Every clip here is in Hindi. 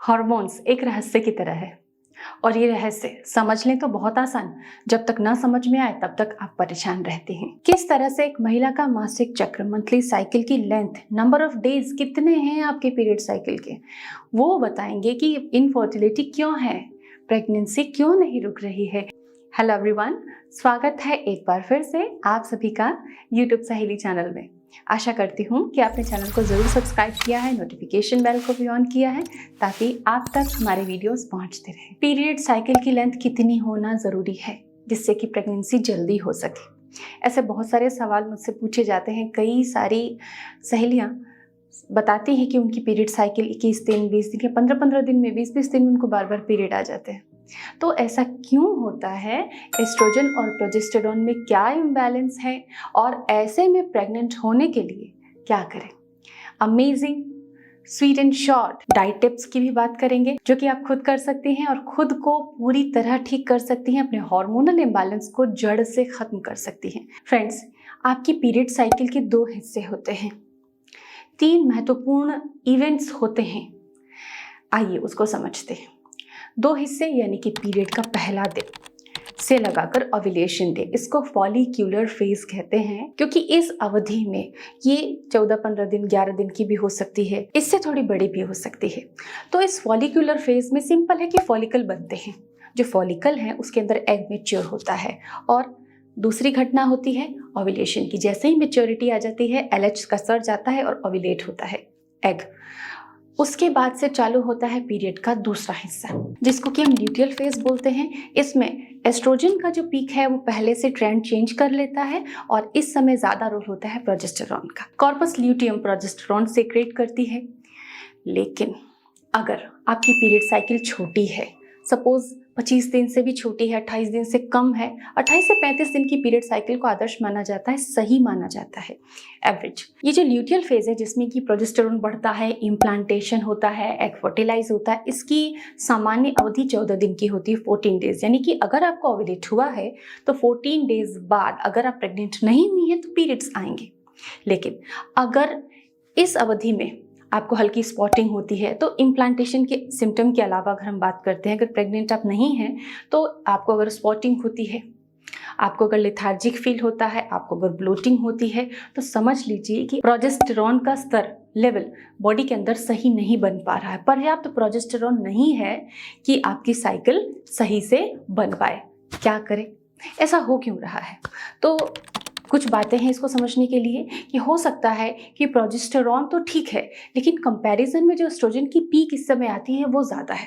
हॉर्मोन्स एक रहस्य की तरह है और ये रहस्य समझ लें तो बहुत आसान, जब तक ना समझ में आए तब तक आप परेशान रहते हैं। किस तरह से एक महिला का मासिक चक्र, मंथली साइकिल की लेंथ, नंबर ऑफ डेज कितने हैं आपके पीरियड साइकिल के, वो बताएंगे कि इनफर्टिलिटी क्यों है, प्रेगनेंसी क्यों नहीं रुक रही है। हेलो एवरीवन, स्वागत है एक बार फिर से आप सभी का यूट्यूब सहेली चैनल में। आशा करती हूँ कि आपने चैनल को ज़रूर सब्सक्राइब किया है, नोटिफिकेशन बेल को भी ऑन किया है ताकि आप तक हमारे वीडियोस पहुँचते रहें। पीरियड साइकिल की लेंथ कितनी होना ज़रूरी है जिससे कि प्रेगनेंसी जल्दी हो सके, ऐसे बहुत सारे सवाल मुझसे पूछे जाते हैं। कई सारी सहेलियाँ बताती हैं कि उनकी पीरियड साइकिल 21 दिन, 20 दिन या 15-15 दिन में, 20-20 दिन में उनको बार बार पीरियड आ जाते हैं। तो ऐसा क्यों होता है? एस्ट्रोजन और प्रोजेस्टेरोन में क्या इम्बैलेंस है और ऐसे में प्रेग्नेंट होने के लिए क्या करें? Amazing sweet and short diet tips की भी बात करेंगे जो कि आप खुद कर सकती हैं और खुद को पूरी तरह ठीक कर सकती हैं, अपने हार्मोनल इम्बैलेंस को जड़ से खत्म कर सकती हैं। फ्रेंड्स, आपकी पीरियड साइकिल के 2 हिस्से होते हैं, 3 महत्वपूर्ण इवेंट्स होते हैं। आइए उसको समझते हैं। 2 हिस्से यानी कि पीरियड का पहला दिन से लगाकर ओव्यूलेशन डे, इसको फॉलिक्यूलर फेज कहते हैं क्योंकि इस अवधि में ये 14-15 दिन, 11 दिन की भी हो सकती है, इससे थोड़ी बड़ी भी हो सकती है। तो इस फॉलिक्यूलर फेज में सिंपल है कि फॉलिकल बनते हैं। जो फॉलिकल है उसके अंदर एग मैच्योर होता है और दूसरी घटना होती है ओव्यूलेशन की। जैसे ही मैच्योरिटी आ जाती है, LH का स्तर जाता है और ओव्यूलेट होता है एग। उसके बाद से चालू होता है पीरियड का दूसरा हिस्सा जिसको कि हम ल्यूटियल फेज बोलते हैं। इसमें एस्ट्रोजन का जो पीक है वो पहले से ट्रेंड चेंज कर लेता है और इस समय ज्यादा रोल होता है प्रोजेस्टेरॉन का। कॉर्पस ल्यूटियम प्रोजेस्टेरॉन सेक्रेट करती है। लेकिन अगर आपकी पीरियड साइकिल छोटी है, सपोज 25 दिन से भी छोटी है, 28 दिन से कम है, 28 से 35 दिन की पीरियड साइकिल को आदर्श माना जाता है, सही माना जाता है, एवरेज। ये जो ल्यूटियल फेज है जिसमें कि प्रोजेस्टेरोन बढ़ता है, इम्प्लांटेशन होता है, एग फर्टिलाइज होता है, इसकी सामान्य अवधि 14 दिन की होती है, 14 डेज। यानी कि अगर आपको ओव्यूलेट हुआ है तो 14 डेज बाद अगर आप प्रेग्नेंट नहीं हुई है तो पीरियड्स आएंगे। लेकिन अगर इस अवधि में आपको हल्की स्पॉटिंग होती है तो इम्प्लांटेशन के सिम्टम के अलावा अगर हम बात करते हैं, अगर प्रेग्नेंट आप नहीं हैं तो आपको अगर स्पॉटिंग होती है, आपको अगर लेथार्जिक फील होता है, आपको अगर ब्लोटिंग होती है, तो समझ लीजिए कि प्रोजेस्टेरॉन का स्तर लेवल बॉडी के अंदर सही नहीं बन पा रहा है, पर्याप्त प्रोजेस्टेरॉन नहीं है कि आपकी साइकिल सही से बन पाए। क्या करें? ऐसा हो क्यों रहा है? तो कुछ बातें हैं इसको समझने के लिए कि हो सकता है कि प्रोजेस्टेरॉन तो ठीक है लेकिन कंपैरिजन में जो एस्ट्रोजन की पीक इस समय आती है वो ज़्यादा है।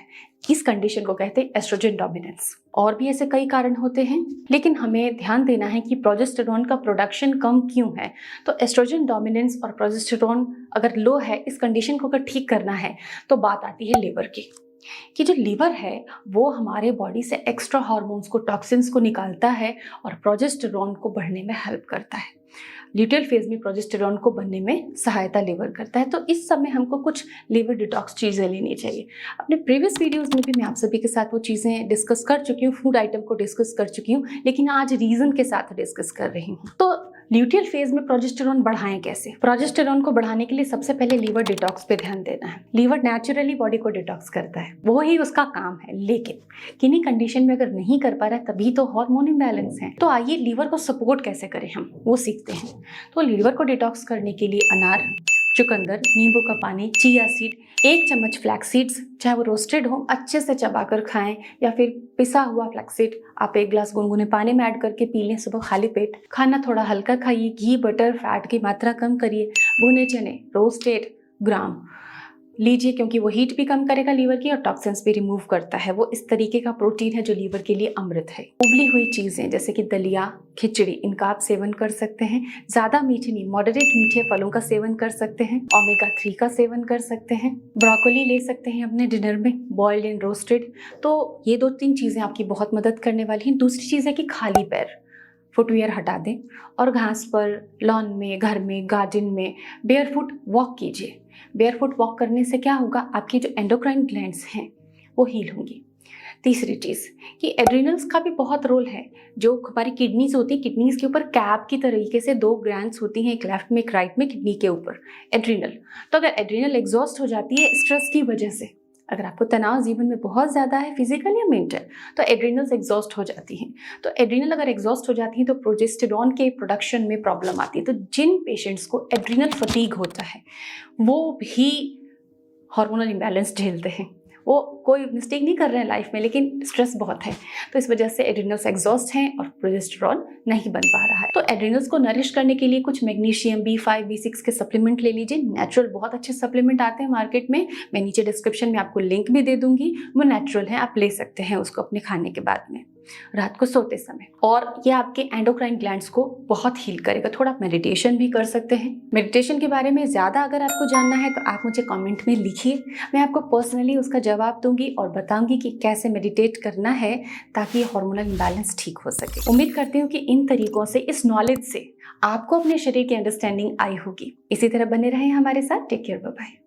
इस कंडीशन को कहते हैं एस्ट्रोजन डोमिनेंस। और भी ऐसे कई कारण होते हैं, लेकिन हमें ध्यान देना है कि प्रोजेस्टेरॉन का प्रोडक्शन कम क्यों है। तो एस्ट्रोजन डोमिनेंस और प्रोजेस्टेरॉन अगर लो है, इस कंडीशन को अगर ठीक करना है तो बात आती है लीवर की, कि जो लीवर है वो हमारे बॉडी से एक्स्ट्रा हार्मोन्स को, टॉक्सिन्स को निकालता है और प्रोजेस्टेरॉन को बढ़ने में हेल्प करता है। ल्यूटियल फेज में प्रोजेस्टेरॉन को बनने में सहायता लीवर करता है। तो इस समय हमको कुछ लीवर डिटॉक्स चीज़ें लेनी चाहिए। अपने प्रीवियस वीडियोस में भी मैं आप सभी के साथ वो चीज़ें डिस्कस कर चुकी हूँ, फूड आइटम को डिस्कस कर चुकी हूँ, लेकिन आज रीज़न के साथ डिस्कस कर रही हूँ। तो ल्यूटियल फेज में प्रोजेस्टेरॉन बढ़ाएं कैसे? प्रोजेस्टेरॉन को बढ़ाने के लिए सबसे पहले लीवर डिटॉक्स पे ध्यान देना है। लीवर नेचुरली बॉडी को डिटॉक्स करता है, वो ही उसका काम है, लेकिन किन्हीं कंडीशन में अगर नहीं कर पा रहा है तभी तो हार्मोन इम्बैलेंस है। तो आइए लीवर को सपोर्ट कैसे करें हम वो सीखते हैं। तो लीवर को डिटॉक्स करने के लिए अनार, चुकंदर, नींबू का पानी, चिया सीड, 1 चम्मच फ्लैक्स सीड्स, चाहे वो रोस्टेड हो, अच्छे से चबाकर खाएं या फिर पिसा हुआ फ्लैक्स सीड आप 1 ग्लास गुनगुने पानी में ऐड करके पी लें सुबह खाली पेट। खाना थोड़ा हल्का खाइए, घी, बटर, फैट की मात्रा कम करिए। भुने चने, रोस्टेड ग्राम लीजिए क्योंकि वो हीट भी कम करेगा लीवर की और टॉक्सिन्स भी रिमूव करता है। वो इस तरीके का प्रोटीन है जो लीवर के लिए अमृत है। उबली हुई चीज़ें जैसे कि दलिया, खिचड़ी, इनका आप सेवन कर सकते हैं। ज़्यादा मीठे नहीं, मॉडरेट मीठे फलों का सेवन कर सकते हैं। ओमेगा 3 का सेवन कर सकते हैं। ब्रोकोली ले सकते हैं अपने डिनर में, बॉइल्ड एंड रोस्टेड। तो ये 2-3 चीज़ें आपकी बहुत मदद करने वाली हैं। दूसरी चीज़ है कि खाली पैर फुटवियर हटा दें और घास पर, लॉन में, घर में, गार्डन में बेयरफुट वॉक कीजिए। बेयरफुट वॉक करने से क्या होगा, आपकी जो एंडोक्राइन ग्लैंड्स हैं वो हील होंगी। तीसरी चीज़ कि एड्रिनल्स का भी बहुत रोल है। जो हमारी किडनीज होती है, किडनीज के ऊपर कैप की तरीके से 2 ग्लैंड्स होती हैं, एक लेफ्ट में एक राइट में, किडनी के ऊपर एड्रिनल। तो अगर एड्रिनल एग्जॉस्ट हो जाती है स्ट्रेस की वजह से, अगर आपको तनाव जीवन में बहुत ज़्यादा है, फिजिकल या मेंटल, तो एड्रिनल्स एग्जॉस्ट हो जाती हैं। तो एड्रिनल अगर एग्जॉस्ट हो जाती हैं तो प्रोजेस्टेरॉन के प्रोडक्शन में प्रॉब्लम आती है। तो जिन पेशेंट्स को एड्रिनल फटीग होता है वो भी हार्मोनल इम्बैलेंस झेलते हैं। वो कोई मिस्टेक नहीं कर रहे हैं लाइफ में, लेकिन स्ट्रेस बहुत है, तो इस वजह से एड्रिनल्स एग्जॉस्ट हैं और प्रोजेस्टेरॉन नहीं बन पा रहा है। तो एड्रिनल्स को नरिश करने के लिए कुछ मैग्नीशियम, B5, B6 के सप्लीमेंट ले लीजिए। नेचुरल बहुत अच्छे सप्लीमेंट आते हैं मार्केट में, मैं नीचे डिस्क्रिप्शन में आपको लिंक भी दे दूंगी। वो नेचुरल है, आप ले सकते हैं उसको अपने खाने के बाद में, रात को सोते समय। और ये आपके एंडोक्राइन ग्लैंड्स को बहुत हील करेगा। थोड़ा मेडिटेशन भी कर सकते हैं। मेडिटेशन के बारे में ज़्यादा अगर आपको जानना है तो आप मुझे कमेंट में लिखिए, मैं आपको पर्सनली उसका जवाब दूंगी और बताऊंगी कि कैसे मेडिटेट करना है ताकि हार्मोनल इम्बैलेंस ठीक हो सके। उम्मीद करती हूँ कि इन तरीकों से, इस नॉलेज से आपको अपने शरीर की अंडरस्टैंडिंग आई होगी। इसी तरह बने रहें हमारे साथ। Take care, bye bye.